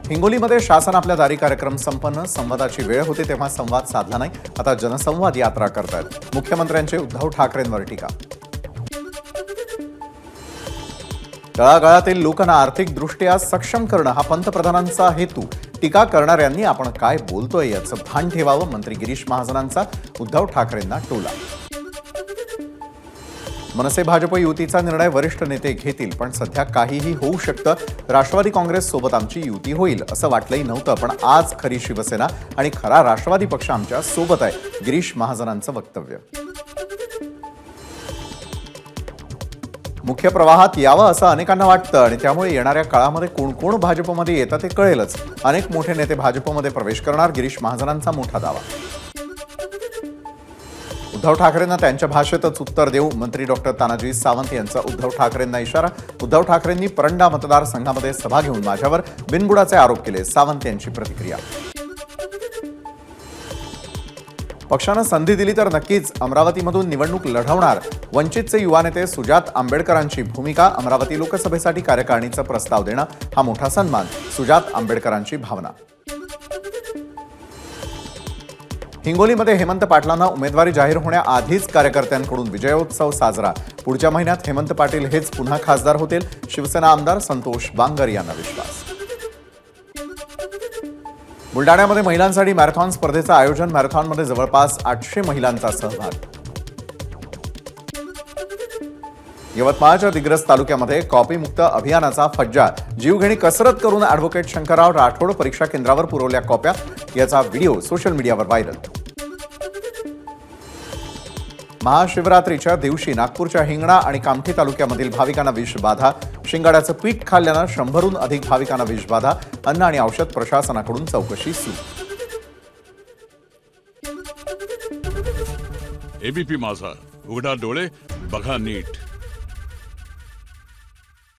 हिंगोलीमध्ये शासन आपल्या दारी कार्यक्रम संपन्न, संवादाची वेळ होती तेव्हा संवाद साधला नाही, आता जनसंवाद यात्रा करतायत मुख्यमंत्र्यांचे उद्धव ठाकरेंवर टीका। तळागाळातील लोकांना आर्थिकदृष्ट्या सक्षम करणं हा पंतप्रधानांचा हेतू, टीका करणाऱ्यांनी आपण काय बोलतोय याचं भान ठेवावं, मंत्री गिरीश महाजनांचा उद्धव ठाकरेंना टोला। मनसे भाजप युतीचा निर्णय वरिष्ठ नेते घेतील, पण सध्या काहीही होऊ शकतं। राष्ट्रवादी काँग्रेस सोबत आमची युती होईल असं वाटलंही नव्हतं, पण आज खरी शिवसेना आणि खरा राष्ट्रवादी पक्ष आमच्या सोबत आहे, गिरीश महाजनांचं वक्तव्य। मुख्य प्रवाहात यावं असं अनेकांना वाटतं आणि त्यामुळे येणाऱ्या काळामध्ये कोण कोण भाजपमध्ये येतं ते कळेलच। अनेक मोठे नेते भाजपमध्ये प्रवेश करणार, गिरीश महाजनांचा मोठा दावा। उद्धव ठाकरेंना त्यांच्या भाषेतच उत्तर देऊ, मंत्री डॉक्टर तानाजी सावंत यांचा उद्धव ठाकरेंना इशारा। उद्धव ठाकरेंनी परंडा मतदारसंघामध्ये सभा घेऊन माझ्यावर बिनबुडाचे आरोप केले, सावंत यांची प्रतिक्रिया। पक्षानं संधी दिली तर नक्कीच अमरावतीमधून निवडणूक लढवणार, वंचितचे युवा नेते सुजात आंबेडकरांची भूमिका। अमरावती लोकसभेसाठी कार्यकारिणीचा प्रस्ताव देणं हा मोठा सन्मान, सुजात आंबेडकरांची भावना। हिंगोलीमध्ये हेमंत पाटलांना उमेदवारी जाहीर होण्याआधीच कार्यकर्त्यांकडून विजयोत्सव साजरा। पुढच्या महिन्यात हेमंत पाटील हेच पुन्हा खासदार होतील, शिवसेना आमदार संतोष बांगर यांना विश्वास। बुलडाण्यामध्ये महिलांसाठी मॅरेथॉन स्पर्धेचं आयोजन, मॅरेथॉनमध्ये जवळपास 800 महिलांचा सहभाग। यवतमाळच्या दिग्रस तालुक्यामध्ये कॉपीमुक्त अभियानाचा फज्जा, जीवघेणी कसरत करून ॲडव्होकेट शंकरराव राठोड परीक्षा केंद्रावर पुरवल्या कॉप्या, याचा व्हिडिओ सोशल मीडियावर व्हायरल। महाशिवरात्रीच्या दिवशी नागपूरच्या हिंगणा आणि कामठी तालुक्यामधील भाविकांना विषबाधा, शिंगाड्याचं पीठ खाल्ल्यानं 100हून अधिक भाविकांना विषबाधा, अन्न आणि औषध प्रशासनाकडून चौकशी सुरू। एबीपी माझा, उघडा डोळे बघा नीट।